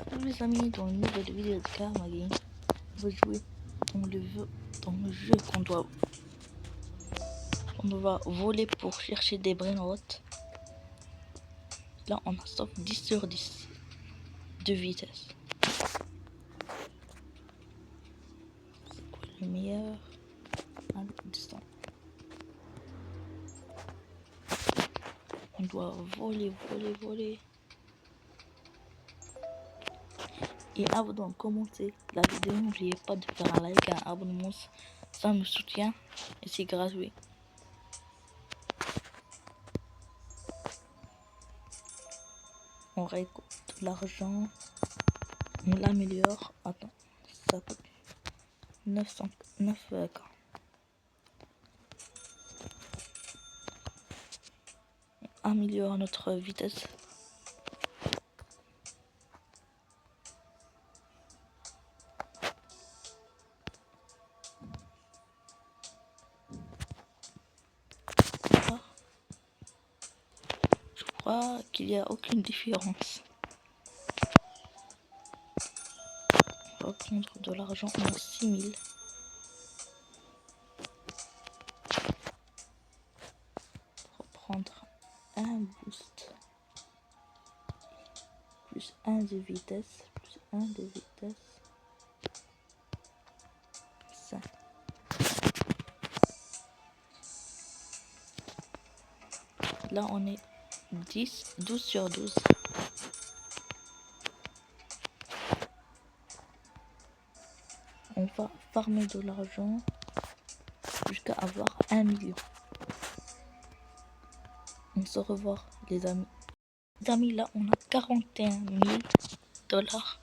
Salut les amis, dans une nouvelle vidéo de Karma Game, on va jouer dans le jeu on doit voler pour chercher des brainrots. Là on a sauf 10 sur 10 de vitesse. C'est quoi le meilleur? Descend. On doit voler. Et avant de commencer la vidéo, n'oubliez pas de faire un like et un abonnement, ça me soutient et c'est gratuit. On récolte de l'argent, on l'améliore. Attends, ça coûte 9 K. On améliore notre vitesse. Je crois qu'il n'y a aucune différence. On va prendre de l'argent en 6000. Pour prendre un boost. Plus 1 de vitesse. Plus 1 de vitesse. 5. Là on est 12 sur 12. On va farmer de l'argent jusqu'à avoir 1 million. On se revoit les amis. Les amis, là on a 41 000 dollars.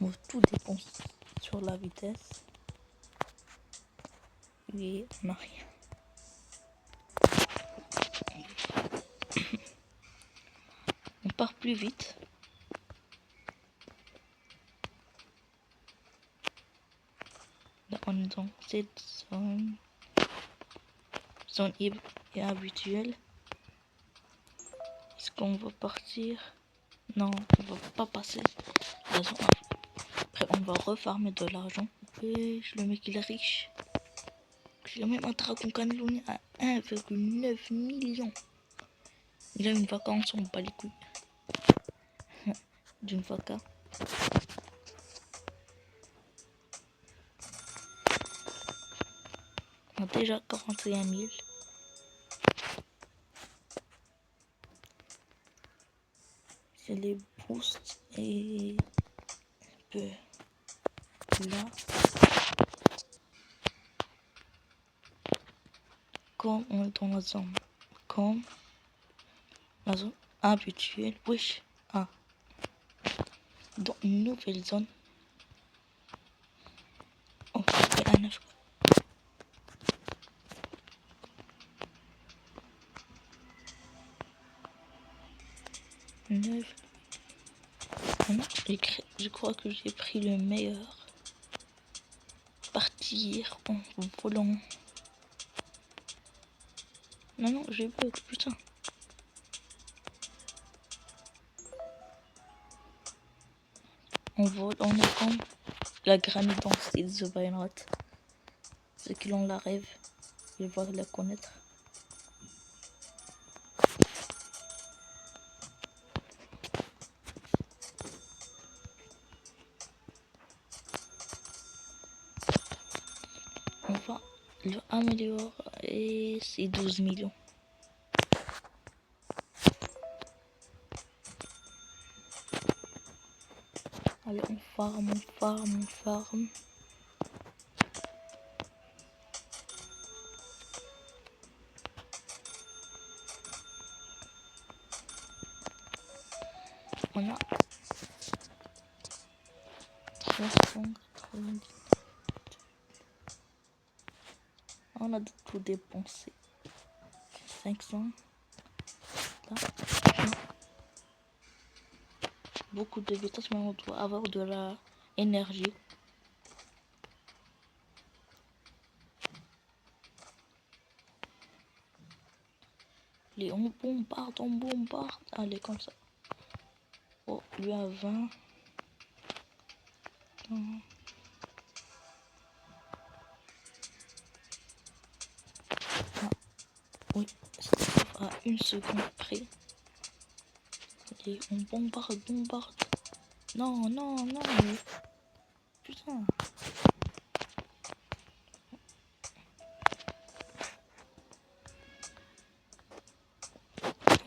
On tout dépense sur la vitesse. Et on n'a rien. On part plus vite. Là on est dans cette zone habituelle. Est-ce qu'on va partir? Non, on va pas passer la zone. Après on va refarmer de l'argent. Et le mec il est riche. Il a même un dragon cannelonnier à 1,9 million. Il a une vacance, on bat les couilles. D'une vaca. On a déjà 41 000. C'est les boosts et un peu là. Comme on est dans la zone. Comme la zone habituelle. Wesh. Ah. Dans une nouvelle zone. On fait un 9. 9. Je crois que j'ai pris le meilleur. Partir en volant. Non, j'ai bug, putain. On vole, on est comme la granny dans The Brainrot. Ceux qui l'ont la rêve, ils vont la connaître. On va le améliorer et c'est 12 millions. Allez, on farm. On a 390. On a tout dépensé. 500. Là. Beaucoup de vitesse, mais on doit avoir de la énergie. On bombarde. Allez, comme ça. Oh, lui a 20. Non. Ah, oui, c'est à 1 seconde près. Et on bombarde. Non, mais... Putain.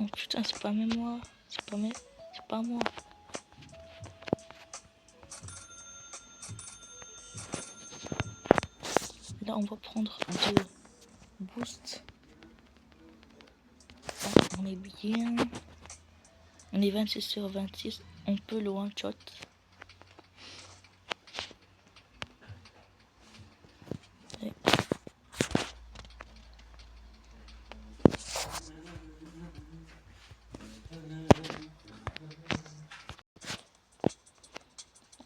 Oh putain, c'est pas même moi. C'est pas moi. Là, on va prendre 2 boosts. Ah, on est bien. On est 26 sur 26. On peut le one shot. Et...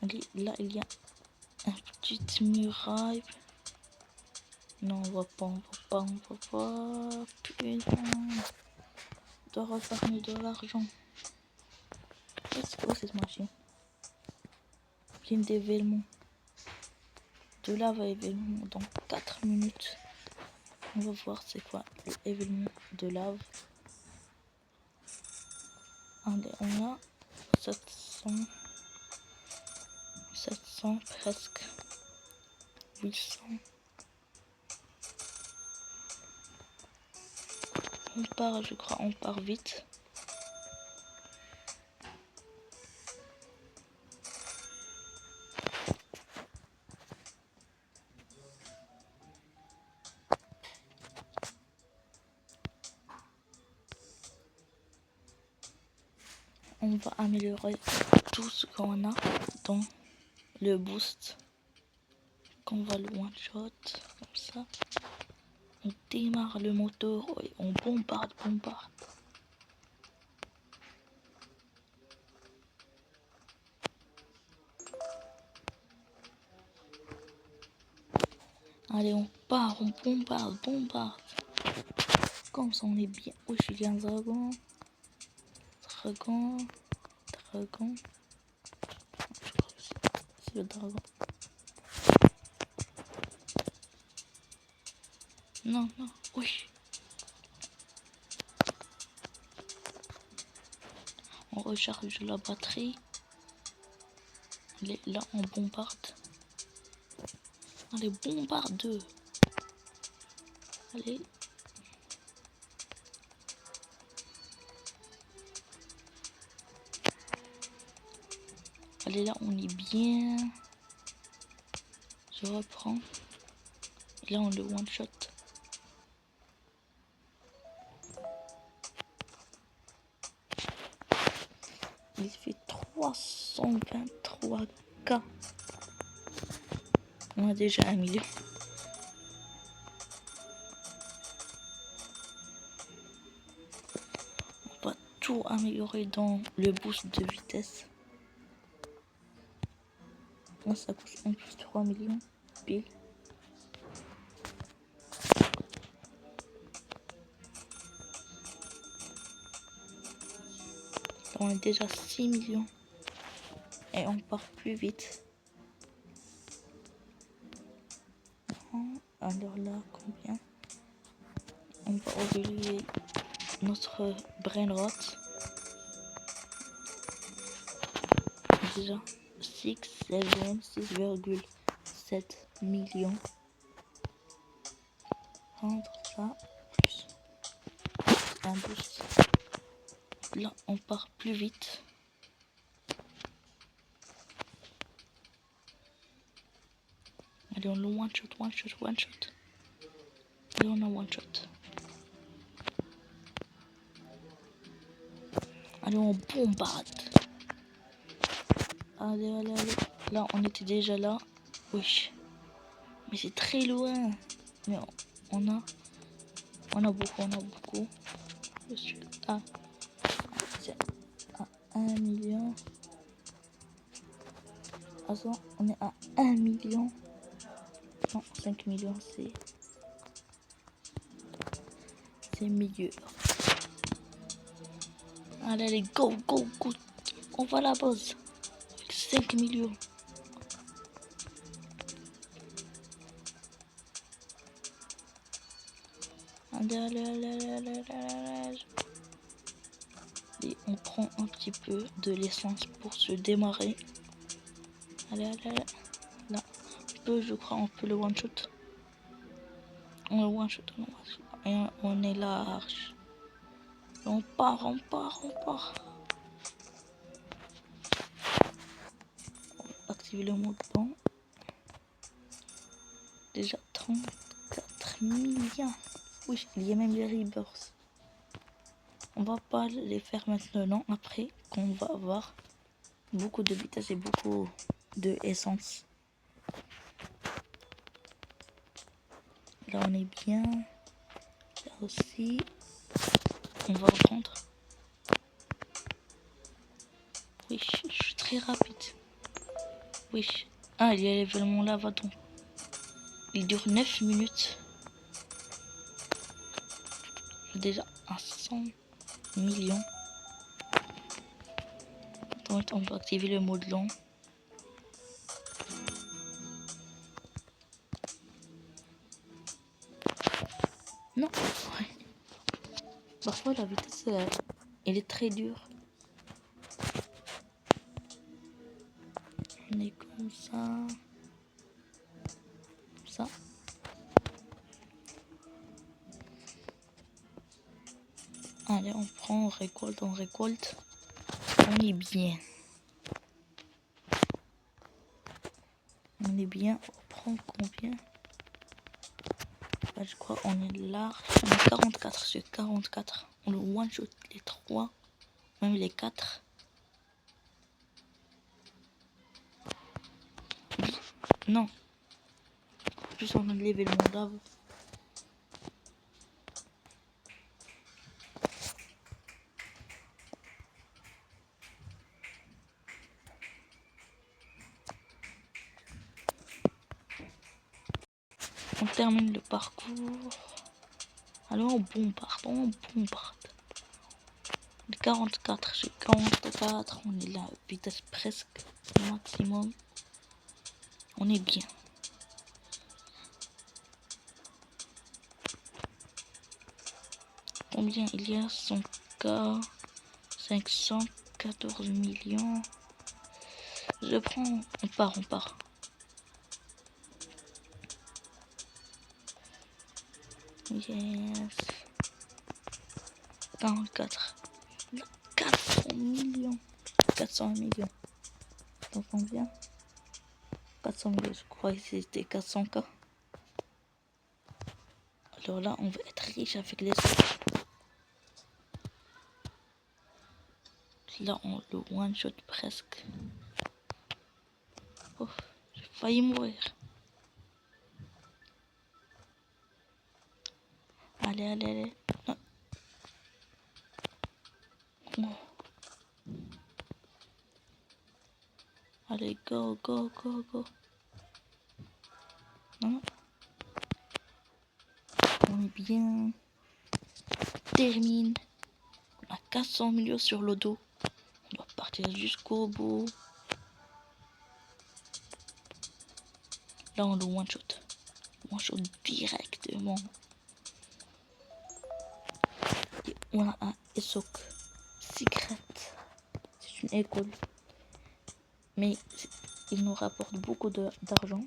Allez, là, il y a une petite muraille. Non, on va pas. Putain. On doit refarmer de l'argent. C'est quoi cette machine? Plein d'événements. De lave à événement dans 4 minutes. On va voir c'est quoi l'événement de lave. Allez, on a 700 presque 800. On part, je crois, on part vite. On va améliorer tout ce qu'on a dans le boost. Qu'on va le one shot comme ça. On démarre le moteur et on bombarde. Allez, on part, on bombarde. Comme ça, on est bien. Oh, je suis un dragon. C'est le dragon. Non, oui. On recharge la batterie. Allez, là, on bombarde. Allez, bombarde. Allez. Allez, là, on est bien. Je reprends. Et là, on le one shot. Il fait 323K. On a déjà 1 million. On va tout améliorer dans le boost de vitesse. Là, ça coûte en plus 3 millions. Pile. On est déjà 6 millions. Et on part plus vite. Alors là, combien? On va évoluer notre brainrot. Déjà 6,7 millions. Prendre ça plus un boost. Là, on part plus vite. Allez, on le one shot. Allez, on a one shot. Allez, on bombarde. Allez. Là, on était déjà là. Oui. Mais c'est très loin. Mais on a beaucoup. Je suis à 1 million. Attends, on est à 1 million. Non, 5 millions, c'est meilleur. Allez, go. On va à la base. Avec 5 millions. Allez. Et on prend un petit peu de l'essence pour se démarrer. Allez. Là, je crois, on peut le one shot. On le one shot. Et on est large. On part. Activer le mode plan. Déjà 34 millions. Oui, il y a même les rebirths. On va pas les faire maintenant, après qu'on va avoir beaucoup de vitesse et beaucoup de essence. Là on est bien. Là aussi. On va reprendre. Oui, je suis très rapide. Oui. Ah, il y a l'événement là, va-t-on. Il dure 9 minutes. Déjà à 100 millions. Donc on va activer le mode long. Non, ouais. Parfois la vitesse, elle est très dure. On est comme ça. Ça. Allez, on prend, on récolte. On est bien. On est bien. On prend combien? Bah, je crois on est large. On est 44 sur 44. On le one shot les 3. Même les 4. Non. Juste on a levé le monde avant. On termine le parcours. Alors on bombarde. Le 44 sur 44. On est là, vitesse presque maximum. On est bien. Combien il y a? 100K, 514 millions. Je prends. On part. Yes. 44. 400 millions. 400 millions. Donc combien? 400 millions, je crois que c'était 400K. Alors là, on va être riche avec les autres. Là, on le one shot presque. Oh, j'ai failli mourir. Allez. Non. Oh. Allez, go. Non. On est bien. Termine. On a 400 millions sur le dos. On doit partir jusqu'au bout. Là, on le one shot. One shot directement. Et on a un ESOC secret. C'est une école. Mais il nous rapporte beaucoup d'argent.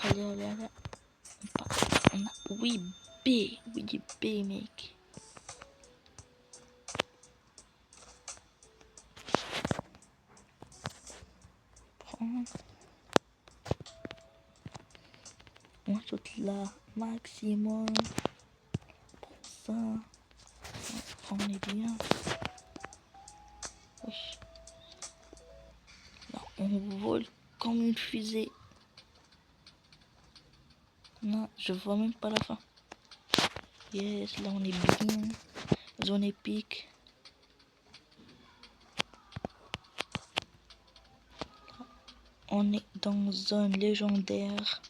Allez. On a 8B, mec. On saute là, maximum. Pour ça, on est bien. Wesh. Là, on vole comme une fusée. Non, je vois même pas la fin. Yes, là on est bien. Zone épique. On est dans zone légendaire.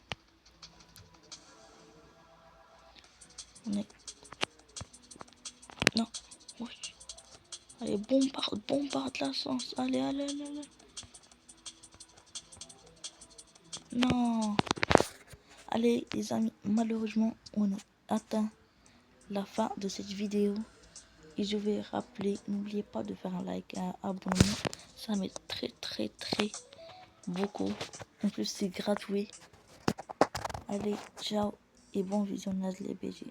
On est... Non. Oui. Allez, bombarde la sens. Allez, allez, allez, allez. Non. Allez, les amis, malheureusement, on a atteint la fin de cette vidéo. Et je vais rappeler, n'oubliez pas de faire un like, un abonnement. Ça m'aide très beaucoup. En plus, c'est gratuit. Allez, ciao et bon visionnage les BG.